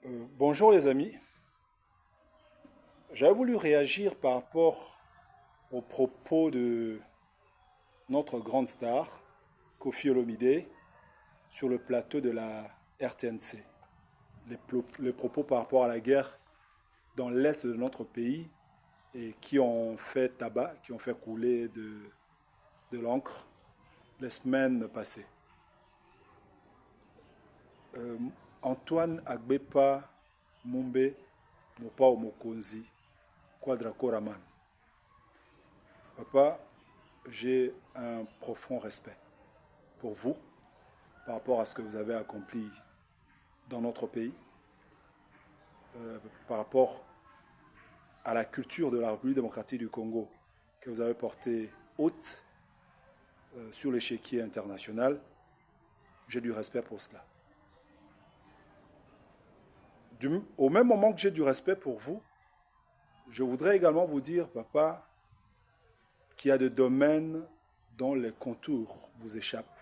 Bonjour les amis, j'avais voulu réagir par rapport aux propos de notre grande star, Kofi Olomide, sur le plateau de la RTNC. Les propos par rapport à la guerre dans l'est de notre pays et qui ont fait tabac, qui ont fait couler de l'encre les semaines passées. Euh, Antoine Agbepa Mumbe Mopao Mokonzi Kwadrako Raman. Papa, j'ai un profond respect pour vous par rapport à ce que vous avez accompli dans notre pays, par rapport à la culture de la République démocratique du Congo que vous avez portée haute sur l'échiquier international. J'ai du respect pour cela. Au même moment que j'ai du respect pour vous, je voudrais également vous dire, papa, qu'il y a des domaines dont les contours vous échappent,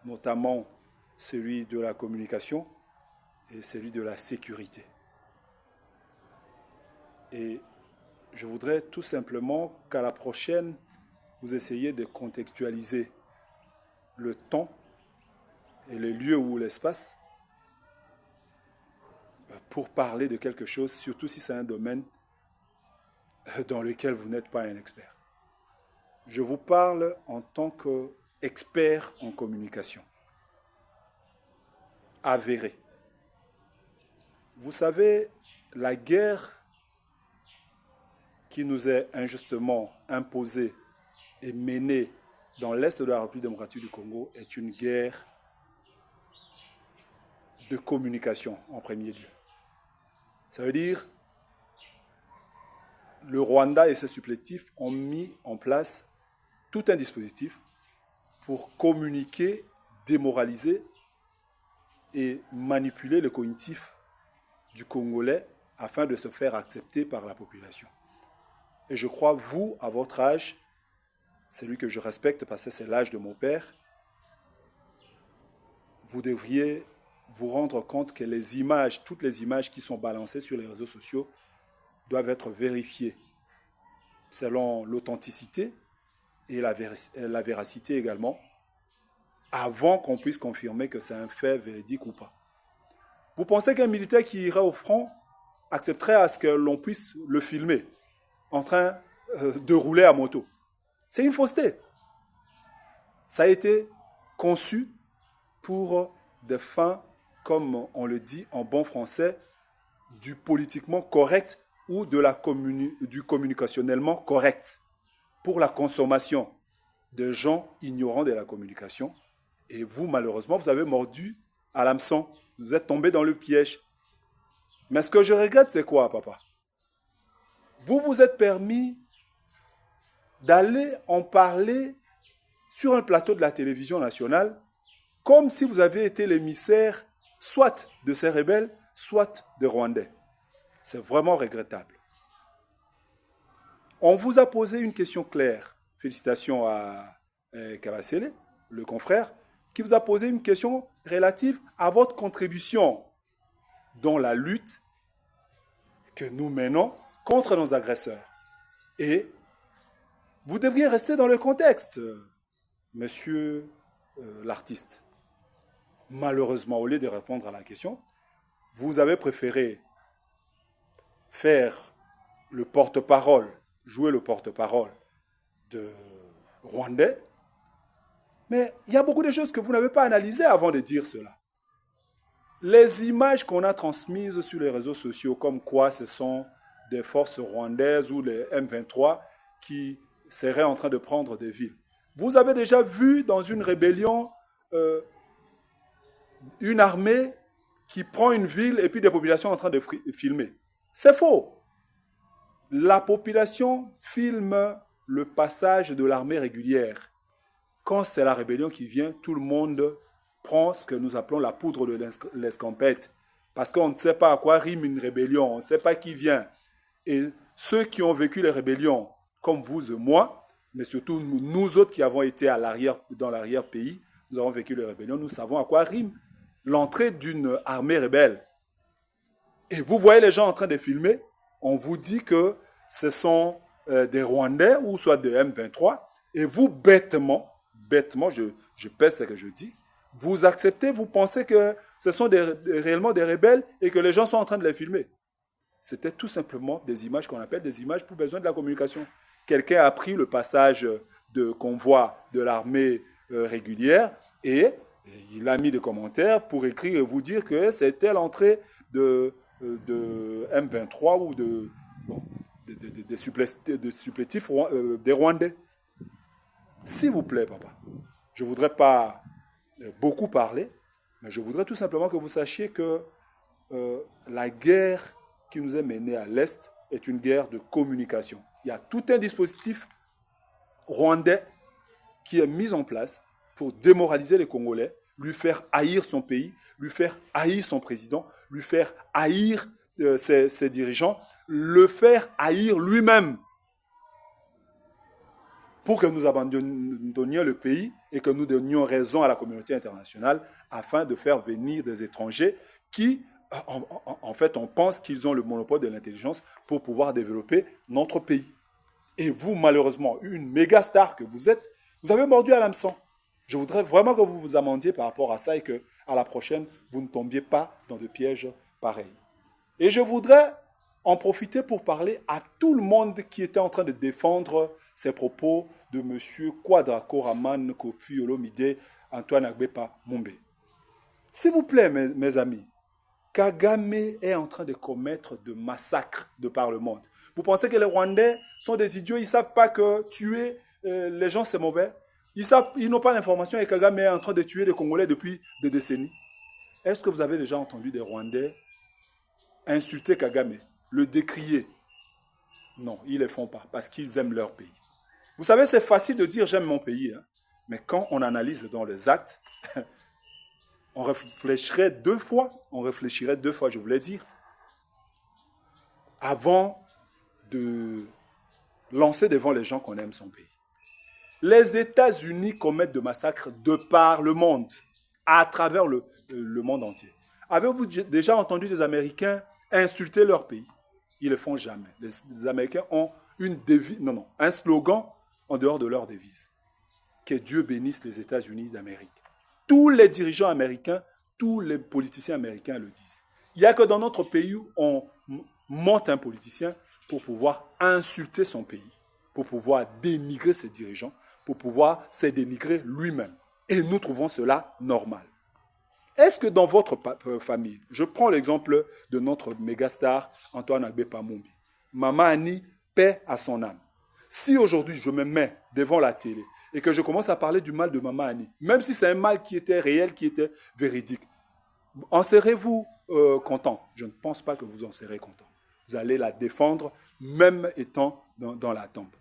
notamment celui de la communication et celui de la sécurité. Et je voudrais tout simplement qu'à la prochaine, vous essayiez de contextualiser le temps et les lieux ou l'espace pour parler de quelque chose, surtout si c'est un domaine dans lequel vous n'êtes pas un expert. Je vous parle en tant qu'expert en communication, avéré. Vous savez, la guerre qui nous est injustement imposée et menée dans l'est de la République démocratique du Congo est une guerre de communication en premier lieu. Ça veut dire le Rwanda et ses supplétifs ont mis en place tout un dispositif pour communiquer, démoraliser et manipuler le cognitif du Congolais afin de se faire accepter par la population. Et je crois, vous, à votre âge, celui que je respecte parce que c'est l'âge de mon père, vous devriez vous rendre compte que les images, toutes les images qui sont balancées sur les réseaux sociaux doivent être vérifiées selon l'authenticité et la véracité également, avant qu'on puisse confirmer que c'est un fait véridique ou pas. Vous pensez qu'un militaire qui irait au front accepterait à ce que l'on puisse le filmer en train de rouler à moto? C'est une fausseté. Ça a été conçu pour des fins, comme on le dit en bon français, du politiquement correct ou du communicationnellement correct, pour la consommation de gens ignorants de la communication. Et vous, malheureusement, vous avez mordu à l'hameçon. Vous êtes tombé dans le piège. Mais ce que je regrette, c'est quoi, papa? Vous vous êtes permis d'aller en parler sur un plateau de la télévision nationale comme si vous aviez été l'émissaire soit de ces rebelles, soit des Rwandais. C'est vraiment regrettable. On vous a posé une question claire. Félicitations à Kabasele, le confrère, qui vous a posé une question relative à votre contribution dans la lutte que nous menons contre nos agresseurs. Et vous devriez rester dans le contexte, monsieur l'artiste. Malheureusement, au lieu de répondre à la question, vous avez préféré faire le porte-parole, jouer le porte-parole de Rwandais. Mais il y a beaucoup de choses que vous n'avez pas analysées avant de dire cela. Les images qu'on a transmises sur les réseaux sociaux, comme quoi ce sont des forces rwandaises ou les M23 qui seraient en train de prendre des villes. Vous avez déjà vu dans une rébellion une armée qui prend une ville et puis des populations en train de filmer. C'est faux. La population filme le passage de l'armée régulière. Quand c'est la rébellion qui vient, tout le monde prend ce que nous appelons la poudre de l'escampette. Parce qu'on ne sait pas à quoi rime une rébellion, on ne sait pas qui vient. Et ceux qui ont vécu les rébellions, comme vous et moi, mais surtout nous autres qui avons été dans l'arrière-pays, nous avons vécu les rébellions, nous savons à quoi rime l'entrée d'une armée rebelle. Et vous voyez les gens en train de filmer, on vous dit que ce sont des Rwandais ou soit des M23, et vous, bêtement, je pèse ce que je dis, vous acceptez, vous pensez que ce sont réellement des rebelles et que les gens sont en train de les filmer. C'était tout simplement des images qu'on appelle des images pour besoin de la communication. Quelqu'un a pris le passage de convoi de l'armée régulière et il a mis des commentaires pour écrire et vous dire que c'était l'entrée de M23 ou des supplétifs des Rwandais. S'il vous plaît, papa, je ne voudrais pas beaucoup parler, mais je voudrais tout simplement que vous sachiez que la guerre qui nous est menée à l'Est est une guerre de communication. Il y a tout un dispositif rwandais qui est mis en place pour démoraliser les Congolais, lui faire haïr son pays, lui faire haïr son président, lui faire haïr ses dirigeants, le faire haïr lui-même pour que nous abandonnions le pays et que nous donnions raison à la communauté internationale afin de faire venir des étrangers qui, en fait, on pense qu'ils ont le monopole de l'intelligence pour pouvoir développer notre pays. Et vous, malheureusement, une méga star que vous êtes, vous avez mordu à l'hameçon. Je voudrais vraiment que vous vous amendiez par rapport à ça et que, à la prochaine, vous ne tombiez pas dans de pièges pareils. Et je voudrais en profiter pour parler à tout le monde qui était en train de défendre ces propos de M. Kwadra Koraman Kofi Olomide Antoine Agbepa Mumbe. S'il vous plaît, mes amis, Kagame est en train de commettre de massacres de par le monde. Vous pensez que les Rwandais sont des idiots, ils ne savent pas que tuer les gens c'est mauvais? Ils n'ont pas l'information et Kagame est en train de tuer les Congolais depuis des décennies. Est-ce que vous avez déjà entendu des Rwandais insulter Kagame, le décrier? Non, ils ne le font pas parce qu'ils aiment leur pays. Vous savez, c'est facile de dire j'aime mon pays, hein, mais quand on analyse dans les actes, on réfléchirait deux fois, je voulais dire, avant de lancer devant les gens qu'on aime son pays. Les États-Unis commettent de massacres de par le monde, à travers le monde entier. Avez-vous déjà entendu des Américains insulter leur pays? Ils ne le font jamais. Les Américains ont un slogan en dehors de leur devise. Que Dieu bénisse les États-Unis d'Amérique. Tous les dirigeants américains, tous les politiciens américains le disent. Il n'y a que dans notre pays où on monte un politicien pour pouvoir insulter son pays, pour pouvoir dénigrer ses dirigeants, pour pouvoir se dénigrer lui-même. Et nous trouvons cela normal. Est-ce que dans votre famille, je prends l'exemple de notre mégastar Antoine Agbepa Mumbe, Maman Annie, paix à son âme. Si aujourd'hui je me mets devant la télé et que je commence à parler du mal de Maman Annie, même si c'est un mal qui était réel, qui était véridique, en serez-vous content? Je ne pense pas que vous en serez content. Vous allez la défendre même étant dans la tombe.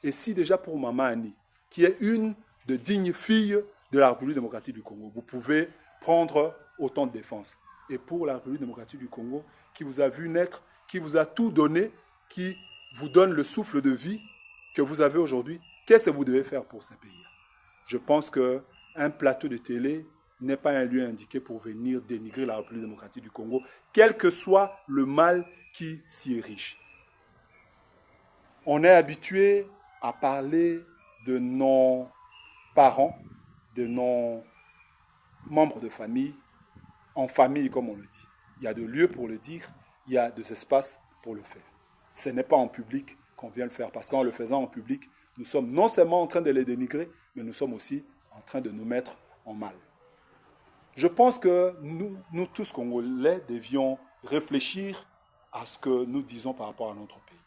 Et si déjà pour Maman Annie, qui est une de dignes filles de la République démocratique du Congo, vous pouvez prendre autant de défense. Et pour la République démocratique du Congo, qui vous a vu naître, qui vous a tout donné, qui vous donne le souffle de vie que vous avez aujourd'hui, qu'est-ce que vous devez faire pour ce pays? Je pense qu'un plateau de télé n'est pas un lieu indiqué pour venir dénigrer la République démocratique du Congo, quel que soit le mal qui s'y érige. On est habitué à parler de nos parents, de nos membres de famille, en famille comme on le dit. Il y a des lieux pour le dire, il y a des espaces pour le faire. Ce n'est pas en public qu'on vient le faire, parce qu'en le faisant en public, nous sommes non seulement en train de les dénigrer, mais nous sommes aussi en train de nous mettre en mal. Je pense que nous tous Congolais devions réfléchir à ce que nous disons par rapport à notre pays.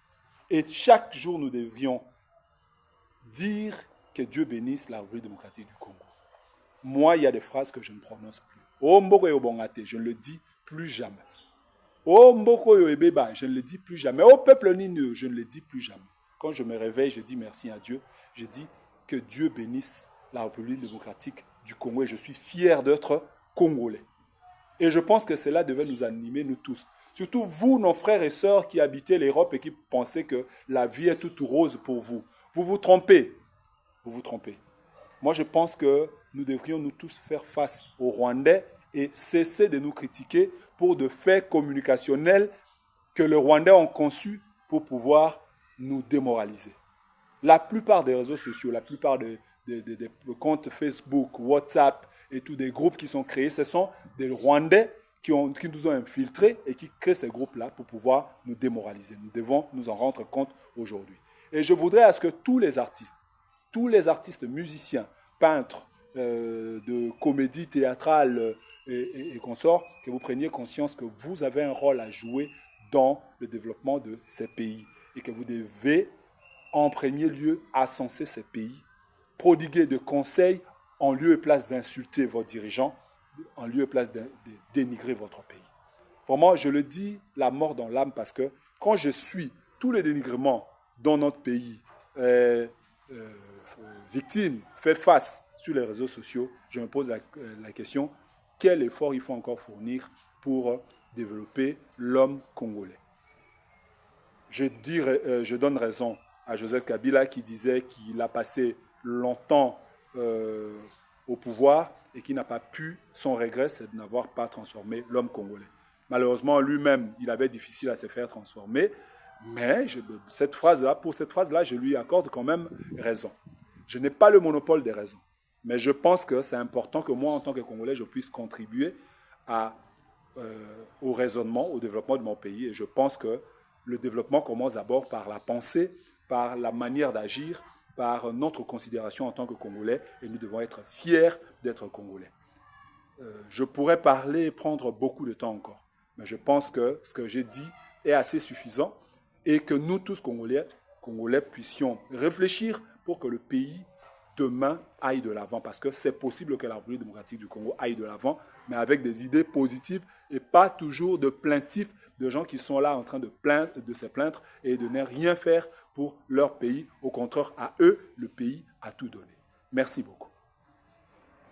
Et chaque jour, nous devrions dire que Dieu bénisse la République démocratique du Congo. Moi, il y a des phrases que je ne prononce plus. Oh Mboko yo bongate, je ne le dis plus jamais. Oh Mboko yo ebeba, je ne le dis plus jamais. Oh peuple nino, je ne le dis plus jamais. Quand je me réveille, je dis merci à Dieu. Je dis que Dieu bénisse la République démocratique du Congo et je suis fier d'être Congolais. Et je pense que cela devait nous animer, nous tous. Surtout vous, nos frères et sœurs qui habitez l'Europe et qui pensez que la vie est toute rose pour vous. Vous vous trompez. Vous vous trompez. Moi, je pense que nous devrions nous tous faire face aux Rwandais et cesser de nous critiquer pour de faits communicationnels que les Rwandais ont conçus pour pouvoir nous démoraliser. La plupart des réseaux sociaux, la plupart des comptes Facebook, WhatsApp et tous des groupes qui sont créés, ce sont des Rwandais qui nous ont infiltrés et qui créent ces groupes-là pour pouvoir nous démoraliser. Nous devons nous en rendre compte aujourd'hui. Et je voudrais à ce que tous les artistes musiciens, peintres, de comédie théâtrale et consorts, que vous preniez conscience que vous avez un rôle à jouer dans le développement de ces pays et que vous devez en premier lieu ascenser ces pays, prodiguer de conseils en lieu et place d'insulter vos dirigeants, en lieu et place de dénigrer votre pays. Vraiment, je le dis, la mort dans l'âme, parce que quand je suis tous les dénigrements dont notre pays victime, fait face sur les réseaux sociaux, je me pose la question, quel effort il faut encore fournir pour développer l'homme congolais? Je donne raison à Joseph Kabila qui disait qu'il a passé longtemps au pouvoir et qui n'a pas pu, son regret, c'est de n'avoir pas transformé l'homme congolais. Malheureusement, lui-même, il avait difficile à se faire transformer, mais pour cette phrase-là, je lui accorde quand même raison. Je n'ai pas le monopole des raisons, mais je pense que c'est important que moi, en tant que Congolais, je puisse contribuer au raisonnement, au développement de mon pays. Et je pense que le développement commence d'abord par la pensée, par la manière d'agir, par notre considération en tant que Congolais, et nous devons être fiers d'être Congolais. Je pourrais parler et prendre beaucoup de temps encore, mais je pense que ce que j'ai dit est assez suffisant et que nous tous Congolais puissions réfléchir pour que le pays demain aille de l'avant, parce que c'est possible que la République démocratique du Congo aille de l'avant, mais avec des idées positives et pas toujours de plaintifs, de gens qui sont là en train de se plaindre et de ne rien faire pour leur pays. Au contraire, à eux, le pays a tout donné. Merci beaucoup.